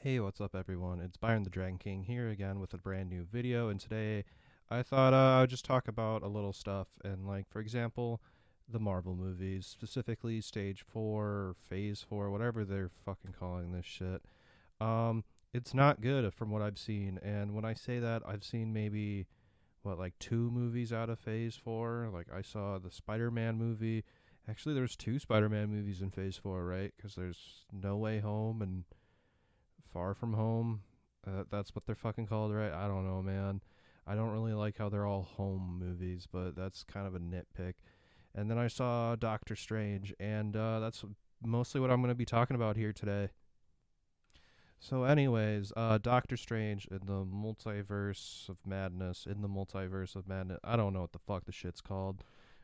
Hey, what's up, everyone? It's Byron the Dragon King here again with a brand new video, and today I thought I would just talk about a little stuff, and like, for example, the Marvel movies, specifically Stage 4, or Phase 4, whatever they're fucking calling this shit. Um, it's not good from what I've seen, and when I say that, I've seen maybe, like two movies out of Phase 4. Like, I saw the Spider-Man movie. Actually, there's two Spider-Man movies in Phase 4, right? Because there's No Way Home and Far From Home. That's what they're fucking called, right? I don't know, man. I don't really like how they're all home movies, but that's kind of a nitpick. And then I saw Doctor Strange, and that's mostly what I'm going to be talking about here today. So, anyways, Doctor Strange in the Multiverse of Madness. In the Multiverse of Madness. I don't know what the fuck the shit's called.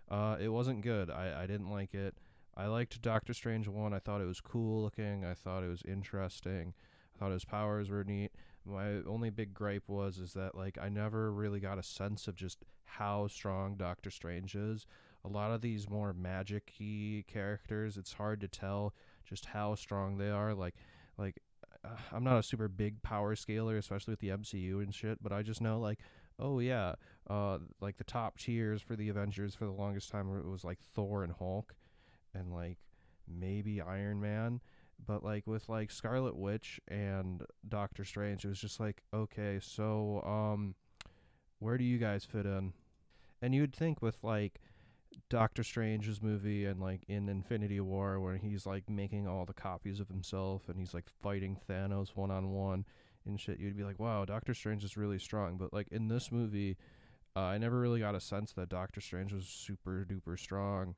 It wasn't good. I didn't like it. I liked Doctor Strange 1. I thought it was cool looking. I thought it was interesting. I thought his powers were neat. My only big gripe was is that like I never really got a sense of just how strong Doctor Strange is. A lot of these more magic-y characters, it's hard to tell just how strong they are. Like I'm not a super big power scaler, especially with the MCU and shit, but I just know like, oh yeah, like the top tiers for the Avengers for the longest time it was like Thor and Hulk, and like maybe Iron Man, but like with like Scarlet Witch and Doctor Strange, it was just like, okay, so where do you guys fit in? And you'd think with like Doctor Strange's movie and like in Infinity War where he's like making all the copies of himself and he's like fighting Thanos one on one and shit, you'd be like, wow, Doctor Strange is really strong. But like in this movie, I never really got a sense that Doctor Strange was super duper strong.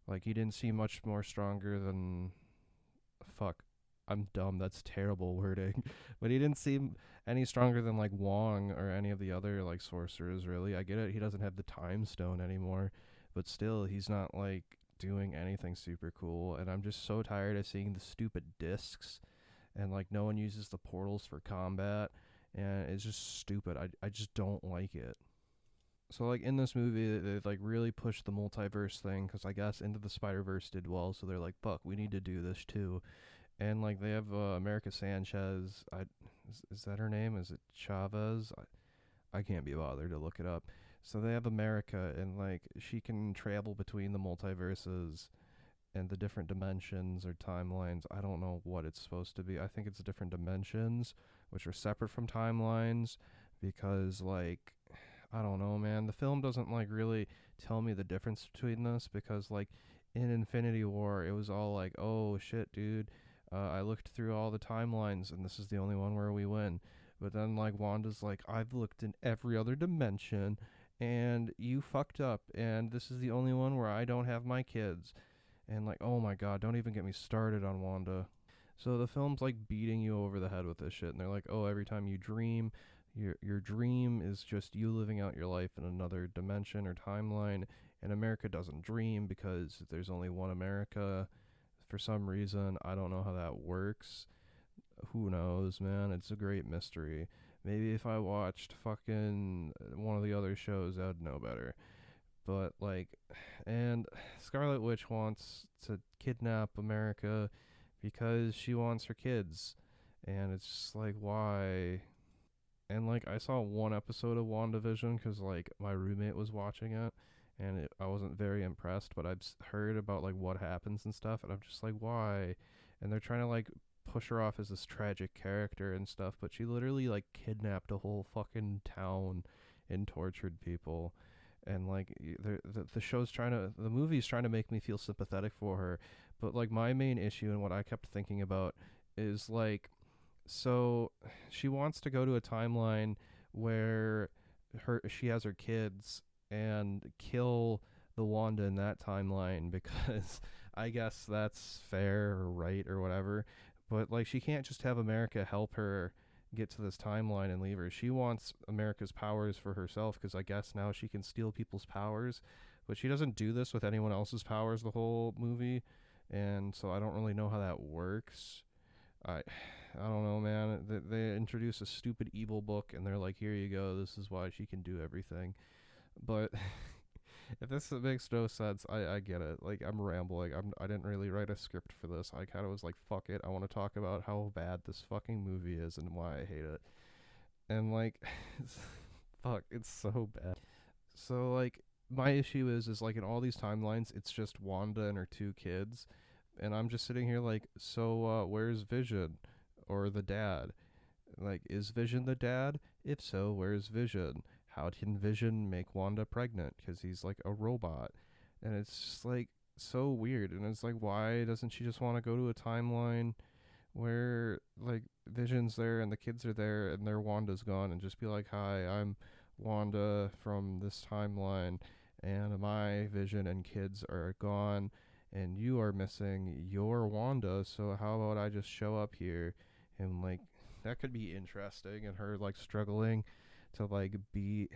Like he didn't seem much more stronger than fuck. I'm dumb. That's terrible wording. But he didn't seem any stronger than like Wong or any of the other like sorcerers. Really, I get it. He doesn't have the Time Stone anymore, but still, he's not like doing anything super cool. And I'm just so tired of seeing the stupid discs and like no one uses the portals for combat, and it's just stupid. I just don't like it. So like in this movie, they like really pushed the multiverse thing because I guess Into the Spider Verse did well. So they're like, fuck, we need to do this too. And like they have America Sanchez. Is that her name? Is it Chavez? I can't be bothered to look it up. So they have America, and like she can travel between the multiverses and the different dimensions or timelines. I don't know what it's supposed to be. I think it's different dimensions, which are separate from timelines, because like I don't know, man. The film doesn't like really tell me the difference between this because like in Infinity War, it was all like, oh shit, dude. I looked through all the timelines, and this is the only one where we win. But then like Wanda's like, I've looked in every other dimension, and you fucked up, and this is the only one where I don't have my kids. And like, oh my god, don't even get me started on Wanda. So the film's like beating you over the head with this shit, and they're like, oh, every time you dream, your dream is just you living out your life in another dimension or timeline. And America doesn't dream because there's only one America. For some reason, I don't know how that works. Who knows, man? It's a great mystery. Maybe if I watched fucking one of the other shows, I'd know better. But like, and Scarlet Witch wants to kidnap America because she wants her kids, and it's just like, why? And like, I saw one episode of WandaVision because like my roommate was watching it, and I wasn't very impressed. But I've heard about like what happens and stuff, and I'm just like, why? And they're trying to like push her off as this tragic character and stuff, but she literally like kidnapped a whole fucking town and tortured people. And like the show's trying to, the movie's trying to make me feel sympathetic for her, but like my main issue and what I kept thinking about is like, so she wants to go to a timeline where she has her kids and kill the Wanda in that timeline because I guess that's fair or right or whatever. But like she can't just have America help her get to this timeline and leave her. She wants America's powers for herself because I guess now she can steal people's powers, but she doesn't do this with anyone else's powers the whole movie, and so I don't really know how that works. I I don't know, man. They introduce a stupid evil book, and they're like, "Here you go. This is why she can do everything." But If this makes no sense, I get it. Like I'm rambling. I didn't really write a script for this. I kind of was like, fuck it. I want to talk about how bad this fucking movie is and why I hate it. And like, fuck, it's so bad. So like, my issue is like in all these timelines, it's just Wanda and her two kids, and I'm just sitting here like, so where's Vision, or the dad? Like, is Vision the dad? If so, where's Vision? How can Vision make Wanda pregnant? Because he's like a robot. And it's just like so weird. And it's like, why doesn't she just want to go to a timeline where like Vision's there and the kids are there and their Wanda's gone and just be like, hi, I'm Wanda from this timeline and my Vision and kids are gone and you are missing your Wanda, so how about I just show up here and like that could be interesting, and her like struggling to like be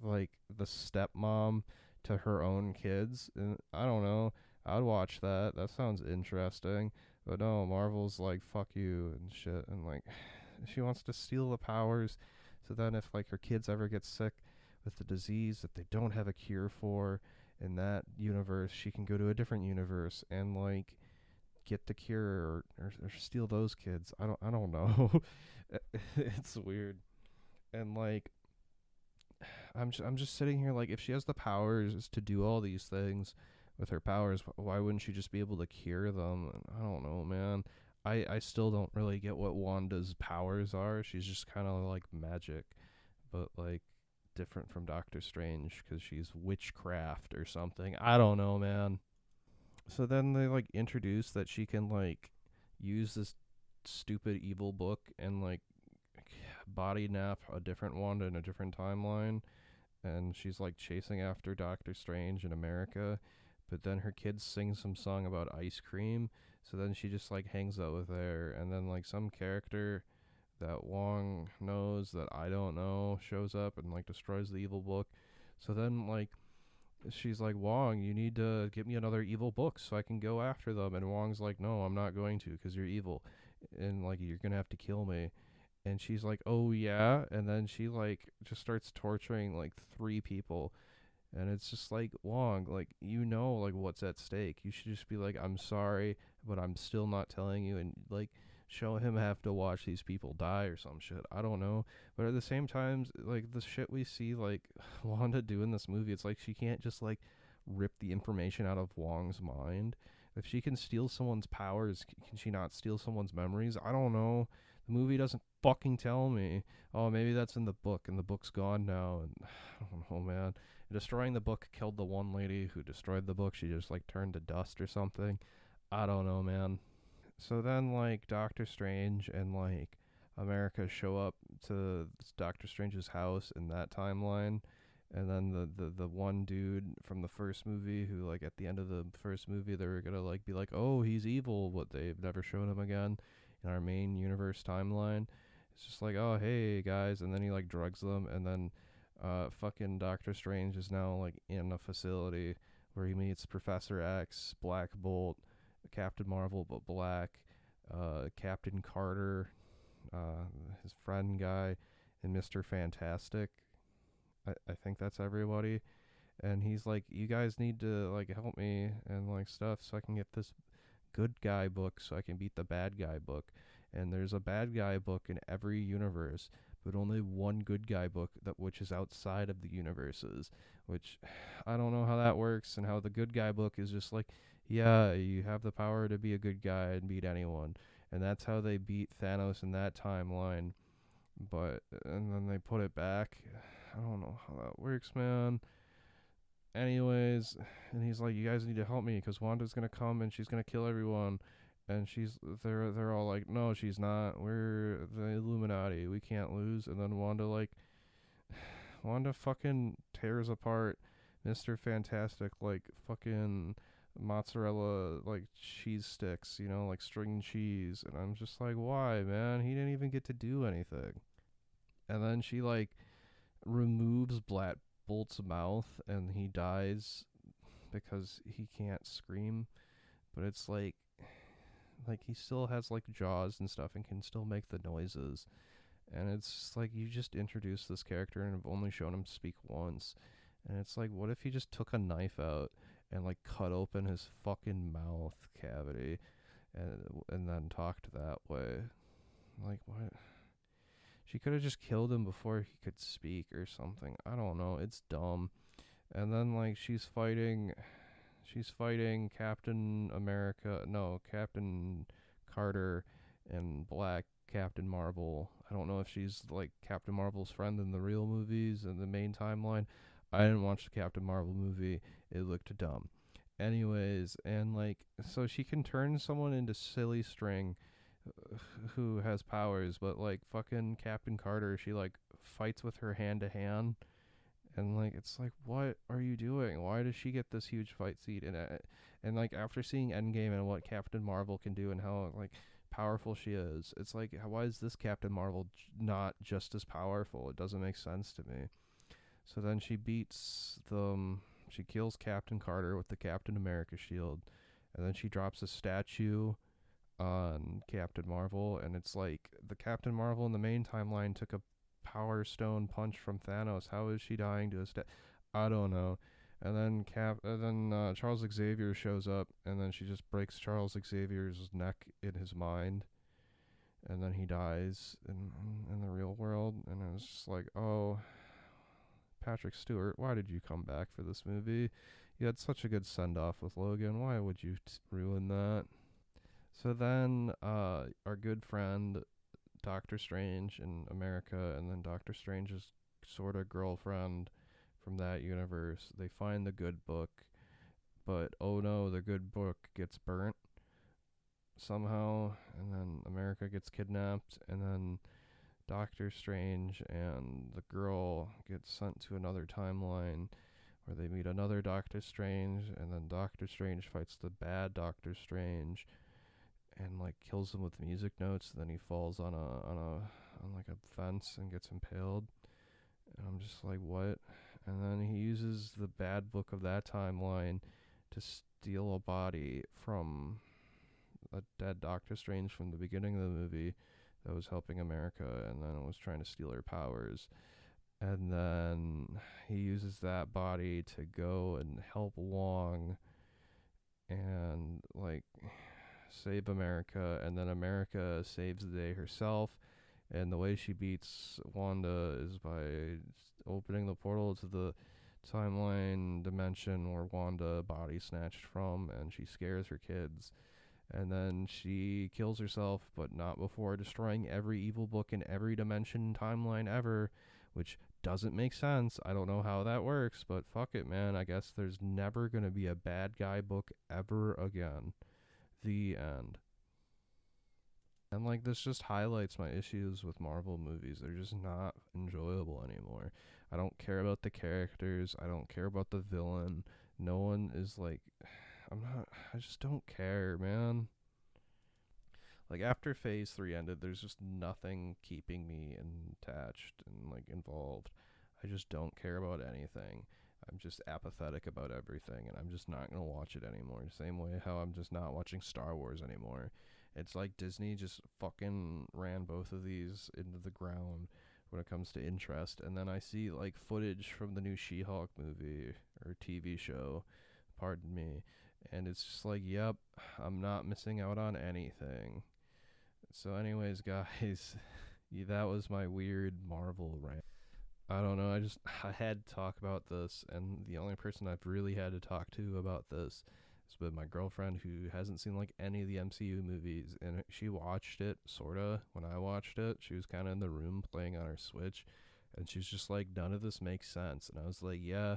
like the stepmom to her own kids. And I don't know. I'd watch that. That sounds interesting. But no, Marvel's like fuck you and shit, and like she wants to steal the powers. So then, if like her kids ever get sick with the disease that they don't have a cure for in that universe, she can go to a different universe and like get the cure, or steal those kids. I don't know. It's weird. And like I'm just sitting here like, if she has the powers to do all these things with her powers, why wouldn't she just be able to cure them? I don't know, man. I still don't really get what Wanda's powers are. She's just kind of like magic, but like different from Doctor Strange because she's witchcraft or something. I don't know, man. So then they like introduce that she can like use this stupid evil book and like body nap a different Wanda in a different timeline, and she's like chasing after Doctor Strange in America, but then her kids sing some song about ice cream, so then she just like hangs out with her, and then like some character that Wong knows that I don't know shows up and like destroys the evil book. So then like she's like, Wong, you need to get me another evil book so I can go after them. And Wong's like, no, I'm not going to because you're evil. And like, you're going to have to kill me. And she's like, oh yeah. And then she like just starts torturing like three people. And it's just like, Wong, like, you know, like what's at stake. You should just be like, I'm sorry, but I'm still not telling you. And like, show him have to watch these people die or some shit. I don't know. But at the same time, like the shit we see like Wanda do in this movie, it's like she can't just like rip the information out of Wong's mind. If she can steal someone's powers, can she not steal someone's memories? I don't know. The movie doesn't fucking tell me. Oh, maybe that's in the book, and the book's gone now. And I don't know, man. Destroying the book killed the one lady who destroyed the book. She just like turned to dust or something. I don't know, man. So then, like, Doctor Strange and, like, America show up to Doctor Strange's house in that timeline. And then the one dude from the first movie who, like, at the end of the first movie, they were gonna, like, be like, oh, he's evil, but they've never shown him again in our main universe timeline. It's just like, oh, hey, guys. And then he, like, drugs them. And then fucking Doctor Strange is now, like, in a facility where he meets Professor X, Black Bolt, Captain Marvel but black, Captain Carter, his friend guy, and Mr. Fantastic. I think that's everybody. And he's like, you guys need to like help me and like stuff so I can get this good guy book so I can beat the bad guy book. And there's a bad guy book in every universe, but only one good guy book that which is outside of the universes, which I don't know how that works, and how the good guy book is just like, yeah, you have the power to be a good guy and beat anyone. And that's how they beat Thanos in that timeline. But and then they put it back. I don't know how that works, man. Anyways, and he's like, you guys need to help me because Wanda's gonna come and she's gonna kill everyone. And they're all like, no, she's not. We're the Illuminati. We can't lose. And then Wanda fucking tears apart Mr. Fantastic like fucking mozzarella like cheese sticks, you know, like string cheese. And I'm just like, why, man? He didn't even get to do anything. And then she like removes Black Bolt's mouth and he dies because he can't scream. But it's like he still has like jaws and stuff and can still make the noises. And it's just like, you just introduced this character and have only shown him speak once. And it's like, what if he just took a knife out and like cut open his fucking mouth cavity and then talked that way? Like, what? She could have just killed him before he could speak or something. I don't know. It's dumb. And then like she's fighting Captain America, no, Captain Carter and Black Captain Marvel. I don't know if she's like Captain Marvel's friend in the real movies in the main timeline. I didn't watch the Captain Marvel movie. It looked dumb. Anyways, and like, so she can turn someone into silly string who has powers, but like fucking Captain Carter, she like fights with her hand to hand, and like it's like, what are you doing? Why does she get this huge fight seat? And like after seeing Endgame and what Captain Marvel can do and how like powerful she is, it's like, why is this Captain Marvel not just as powerful? It doesn't make sense to me. So then she beats the she kills Captain Carter with the Captain America shield, and then she drops a statue on Captain Marvel, and it's like the Captain Marvel in the main timeline took a Power Stone punch from Thanos. How is she dying to a I don't know. And then Charles Xavier shows up, and then she just breaks Charles Xavier's neck in his mind, and then he dies in the real world. And it was just like, oh, Patrick Stewart, why did you come back for this movie? You had such a good send off with Logan. Why would you ruin that? So then, our good friend Doctor Strange in America, and then Doctor Strange's sort of girlfriend from that universe, they find the good book, but oh no, the good book gets burnt somehow, and then America gets kidnapped, and then Doctor Strange and the girl get sent to another timeline where they meet another Doctor Strange, and then Doctor Strange fights the bad Doctor Strange and like kills him with music notes. And then he falls on like a fence and gets impaled. And I'm just like, what? And then he uses the bad book of that timeline to steal a body from a dead Doctor Strange from the beginning of the movie that was helping America, and then it was trying to steal her powers. And then he uses that body to go and help Wong and like save America, and then America saves the day herself. And the way she beats Wanda is by opening the portal to the timeline dimension where Wanda body snatched from, and she scares her kids. And then she kills herself, but not before destroying every evil book in every dimension timeline ever, which doesn't make sense. I don't know how that works, but fuck it, man. I guess there's never going to be a bad guy book ever again. The end. And like, this just highlights my issues with Marvel movies. They're just not enjoyable anymore. I don't care about the characters. I don't care about the villain. No one is like, I just don't care, man. Like, after phase 3 ended, there's just nothing keeping me attached and like involved. I just don't care about anything. I'm just apathetic about everything, and I'm just not going to watch it anymore. Same way how I'm just not watching Star Wars anymore. It's like Disney just fucking ran both of these into the ground when it comes to interest. And then I see like footage from the new She-Hulk movie or TV show, pardon me, and it's just like, yep, I'm not missing out on anything. So anyways, guys, that was my weird Marvel rant. I don't know. I had to talk about this, and the only person I've really had to talk to about this has been my girlfriend, who hasn't seen like any of the MCU movies, and she watched it sorta when I watched it. She was kind of in the room playing on her Switch, and she's just like, none of this makes sense. And I was like, yeah,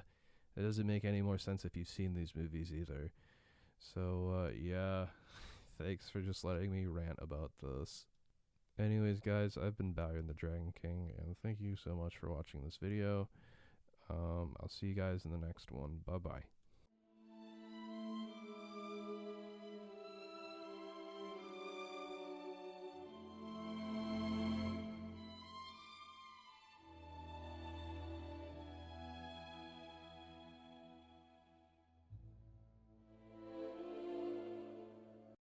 it doesn't make any more sense if you've seen these movies either. So yeah, thanks for just letting me rant about this. Anyways, guys, I've been Byron the Dragon King, and thank you so much for watching this video. I'll see you guys in the next one. Bye bye.